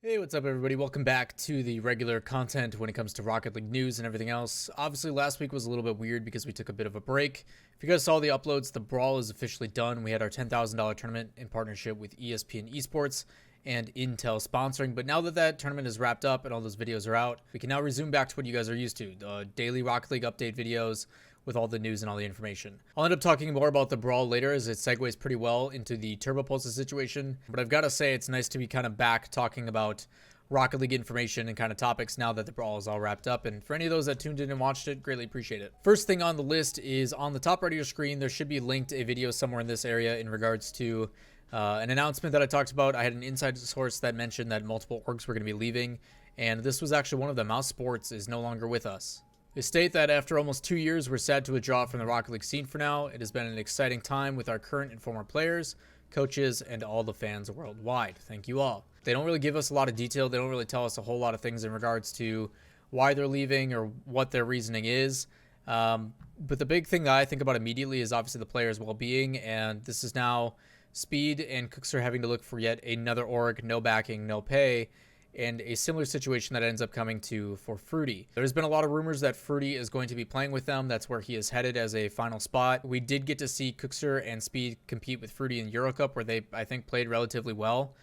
Hey, what's up everybody? Welcome back to the regular content when it comes to Rocket League news and everything else. Obviously last week was a little bit weird because we took a bit of a break. If you guys saw the uploads, the Brawl is officially done. We had our $10,000 tournament in partnership with ESPN Esports and Intel sponsoring. But now that that tournament is wrapped up and all those videos are out, we can now resume back to what you guys are used to. The daily Rocket League update videos with all the news and all the information. I'll end up talking more about the Brawl later as it segues pretty well into the Turbopolsa situation. But I've got to say it's nice to be kind of back talking about Rocket League information and kind of topics now that the Brawl is all wrapped up. And for any of those that tuned in and watched it, greatly appreciate it. First thing on the list is on the top right of your screen, there should be linked a video somewhere in this area in regards to an announcement that I talked about. I had an inside source that mentioned that multiple orgs were going to be leaving, and this was actually one of them. Mousesports is no longer with us. They state that after almost 2 years, we're sad to withdraw from the Rocket League scene for now. It has been an exciting time with our current and former players, coaches, and all the fans worldwide. Thank you all. They don't really give us a lot of detail. They don't really tell us a whole lot of things in regards to why they're leaving or what their reasoning is. But the big thing that I think about immediately is obviously the players' well-being, and this is now Speed and Cooks are having to look for yet another org, no backing, no pay, and a similar situation that ends up coming to for Fruity. There's been a lot of rumors that Fruity is going to be playing with them. That's where he is headed as a final spot. We did get to see Cookser and Speed compete with Fruity in Euro Cup, where they, I think, played relatively well.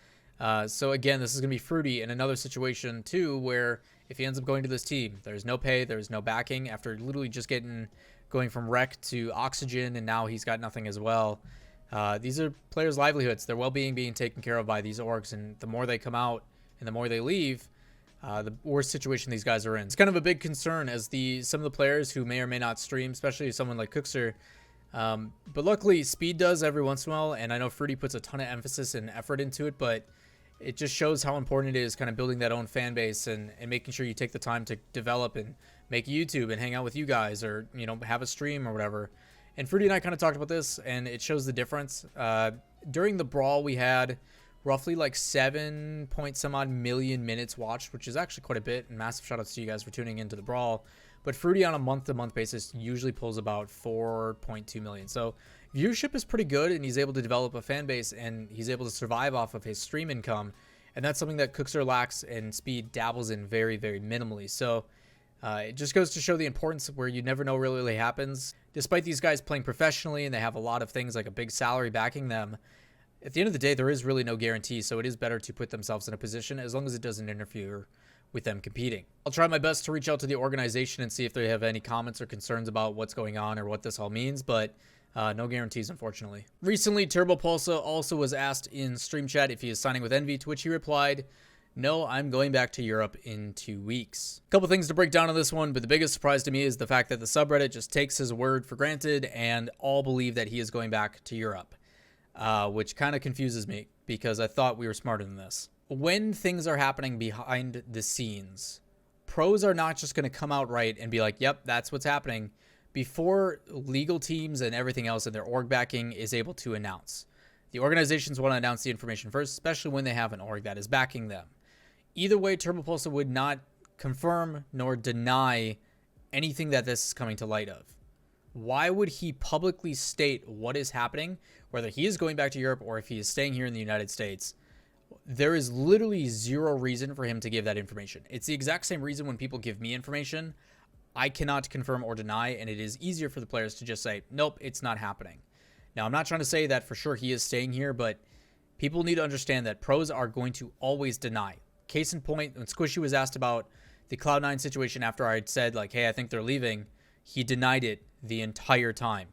So again, this is going to be Fruity in another situation too, where if he ends up going to this team, there's no pay, there's no backing after literally just going from Rec to Oxygen, and now he's got nothing as well. These are players' livelihoods, their well-being being taken care of by these orgs, and the more they come out and the more they leave, the worse situation these guys are in. It's kind of a big concern as some of the players who may or may not stream, especially someone like Cookser. But luckily, Speed does every once in a while, and I know Fruity puts a ton of emphasis and effort into it, but it just shows how important it is kind of building that own fan base and making sure you take the time to develop and make YouTube and hang out with you guys, or, you know, have a stream or whatever. And Fruity and I kind of talked about this, and it shows the difference. During the Brawl, we had roughly like 7 point some odd million minutes watched, which is actually quite a bit, and massive shout outs to you guys for tuning into the Brawl. But Fruity on a month-to-month basis usually pulls about 4.2 million. So viewership is pretty good, and he's able to develop a fan base, and he's able to survive off of his stream income. And that's something that Cookser lacks and Speed dabbles in very, very minimally. So it just goes to show the importance where you never know what really happens. Despite these guys playing professionally and they have a lot of things like a big salary backing them, at the end of the day, there is really no guarantee. So it is better to put themselves in a position as long as it doesn't interfere with them competing. I'll try my best to reach out to the organization and see if they have any comments or concerns about what's going on or what this all means, but no guarantees, unfortunately. Recently, Turbopolsa also was asked in stream chat if he is signing with Envy, to which he replied, "No, I'm going back to Europe in 2 weeks." A couple things to break down on this one, but the biggest surprise to me is the fact that the subreddit just takes his word for granted and all believe that he is going back to Europe, which kind of confuses me because I thought we were smarter than this. When things are happening behind the scenes, pros are not just going to come out right and be like, yep, that's what's happening, before legal teams and everything else in their org backing is able to announce. The organizations want to announce the information first, especially when they have an org that is backing them. Either way, Turbopolsa would not confirm nor deny anything that this is coming to light of. Why would he publicly state what is happening, whether he is going back to Europe or if he is staying here in the United States? There is literally zero reason for him to give that information. It's the exact same reason when people give me information, I cannot confirm or deny, and it is easier for the players to just say, nope, it's not happening. Now, I'm not trying to say that for sure he is staying here, but people need to understand that pros are going to always deny. Case in point, when Squishy was asked about the Cloud9 situation after I had said, like, hey, I think they're leaving, he denied it the entire time.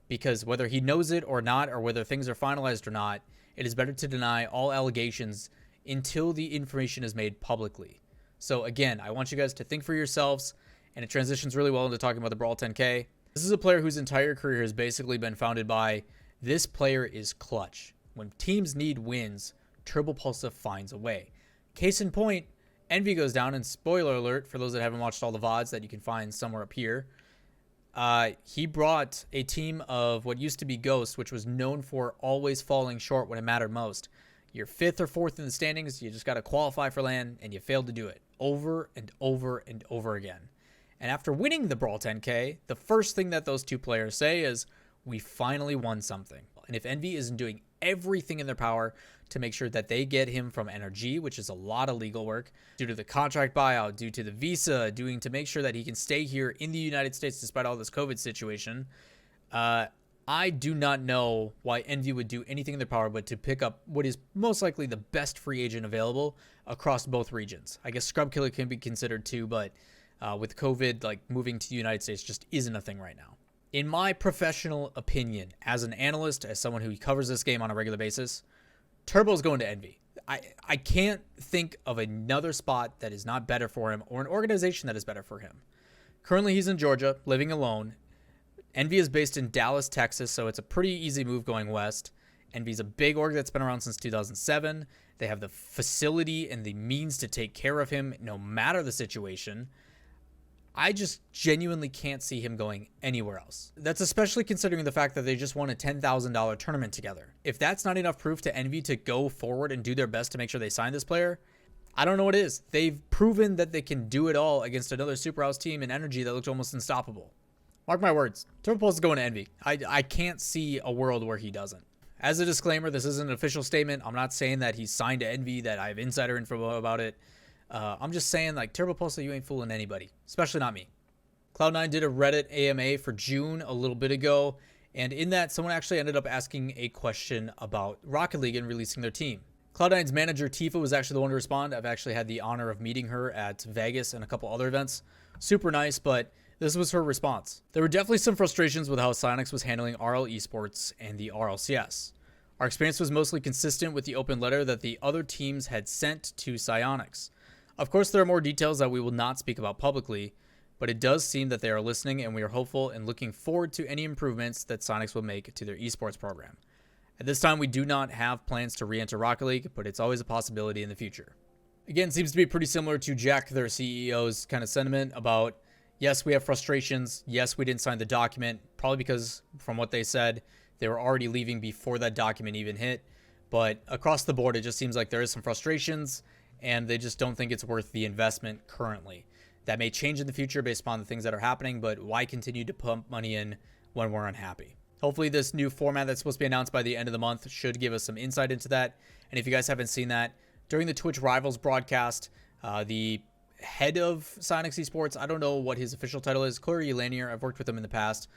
Because whether he knows it or not, or whether things are finalized or not, it is better to deny all allegations until the information is made publicly. So again, I want you guys to think for yourselves, and it transitions really well into talking about the Brawl 10K. This is a player whose entire career has basically been founded by, this player is clutch. When teams need wins, Turbopolsa finds a way. Case in point, Envy goes down, and spoiler alert for those that haven't watched all the VODs that you can find somewhere up here, he brought a team of what used to be Ghost, which was known for always falling short when it mattered most. You're 5th or 4th in the standings, you just got to qualify for LAN, and you failed to do it over and over and over again. And after winning the Brawl 10K, the first thing that those two players say is, we finally won something. And if Envy isn't doing everything in their power to make sure that they get him from NRG, which is a lot of legal work, due to the contract buyout, due to the visa, doing to make sure that he can stay here in the United States despite all this COVID situation. I do not know why Envy would do anything in their power but to pick up what is most likely the best free agent available across both regions. I guess Scrub Killer can be considered too, but with COVID, like moving to the United States just isn't a thing right now. In my professional opinion, as an analyst, as someone who covers this game on a regular basis, Turbo's going to Envy. I can't think of another spot that is not better for him or an organization that is better for him. Currently, he's in Georgia, living alone. Envy is based in Dallas, Texas, so it's a pretty easy move going west. Envy's a big org that's been around since 2007. They have the facility and the means to take care of him no matter the situation. I just genuinely can't see him going anywhere else. That's especially considering the fact that they just won a $10,000 tournament together. If that's not enough proof to Envy to go forward and do their best to make sure they sign this player, I don't know what is. They've proven that they can do it all against another Super House team in Energy that looks almost unstoppable. Mark my words, Turbopolsa is going to Envy. I can't see a world where he doesn't. As a disclaimer, this isn't an official statement. I'm not saying that he's signed to Envy, that I have insider info about it. I'm just saying, like, Turbopolsa, you ain't fooling anybody, especially not me. Cloud9 did a Reddit AMA for June a little bit ago, and in that, someone actually ended up asking a question about Rocket League and releasing their team. Cloud9's manager, Tifa, was actually the one to respond. I've actually had the honor of meeting her at Vegas and a couple other events. Super nice, but this was her response. There were definitely some frustrations with how Psyonix was handling RL Esports and the RLCS. Our experience was mostly consistent with the open letter that the other teams had sent to Psyonix. Of course, there are more details that we will not speak about publicly, but it does seem that they are listening, and we are hopeful and looking forward to any improvements that Psyonix will make to their esports program. At this time, we do not have plans to re-enter Rocket League, but it's always a possibility in the future. Again, seems to be pretty similar to Jack, their CEO's kind of sentiment about, yes, we have frustrations. Yes, we didn't sign the document, probably because from what they said, they were already leaving before that document even hit. But across the board, it just seems like there is some frustrations, and they just don't think it's worth the investment currently. That may change in the future based upon the things that are happening, but why continue to pump money in when we're unhappy? Hopefully this new format that's supposed to be announced by the end of the month should give us some insight into that. And if you guys haven't seen that, during the Twitch Rivals broadcast, the head of Psyonix Esports, I don't know what his official title is, Corey Lanier, I've worked with him in the past.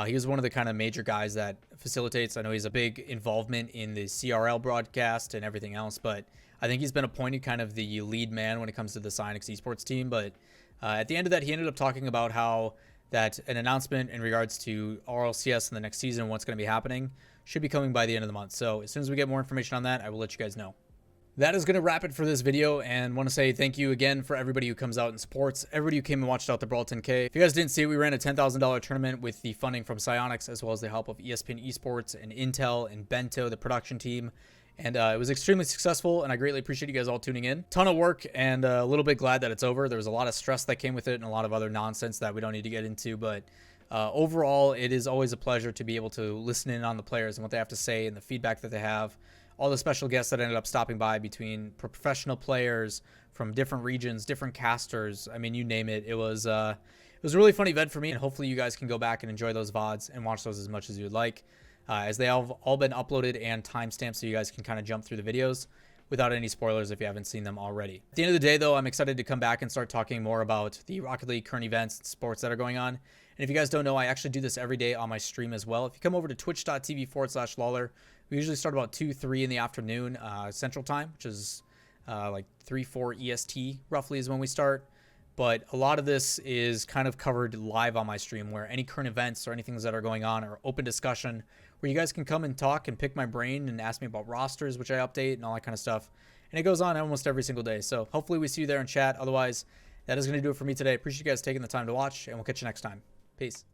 He was one of the kind of major guys that facilitates. I know he's a big involvement in the CRL broadcast and everything else, but I think he's been appointed kind of the lead man when it comes to the Psyonix Esports team. But at the end of that, he ended up talking about how that an announcement in regards to RLCS in the next season, what's going to be happening, should be coming by the end of the month. So as soon as we get more information on that, I will let you guys know. That is going to wrap it for this video, and want to say thank you again for everybody who comes out and supports, everybody who came and watched out the Brawl 10K. If you guys didn't see, we ran a $10,000 tournament with the funding from Psyonix, as well as the help of ESPN Esports and Intel and Bento, the production team. And it was extremely successful, and I greatly appreciate you guys all tuning in. Ton of work, and a little bit glad that it's over. There was a lot of stress that came with it and a lot of other nonsense that we don't need to get into, but overall, it is always a pleasure to be able to listen in on the players and what they have to say and the feedback that they have. All the special guests that ended up stopping by, between professional players from different regions, different casters. I mean, you name it. It was a really fun event for me, and hopefully you guys can go back and enjoy those VODs and watch those as much as you would like, as they have all been uploaded and timestamped, so you guys can kind of jump through the videos without any spoilers if you haven't seen them already. At the end of the day, though, I'm excited to come back and start talking more about the Rocket League current events and sports that are going on. And if you guys don't know, I actually do this every day on my stream as well. If you come over to twitch.tv/Lawler, we usually start about 2, 3 in the afternoon Central Time, which is like 3, 4 EST roughly is when we start. But a lot of this is kind of covered live on my stream, where any current events or anything that are going on are open discussion, where you guys can come and talk and pick my brain and ask me about rosters, which I update, and all that kind of stuff. And it goes on almost every single day. So hopefully we see you there in chat. Otherwise, that is going to do it for me today. Appreciate you guys taking the time to watch, and we'll catch you next time. Peace.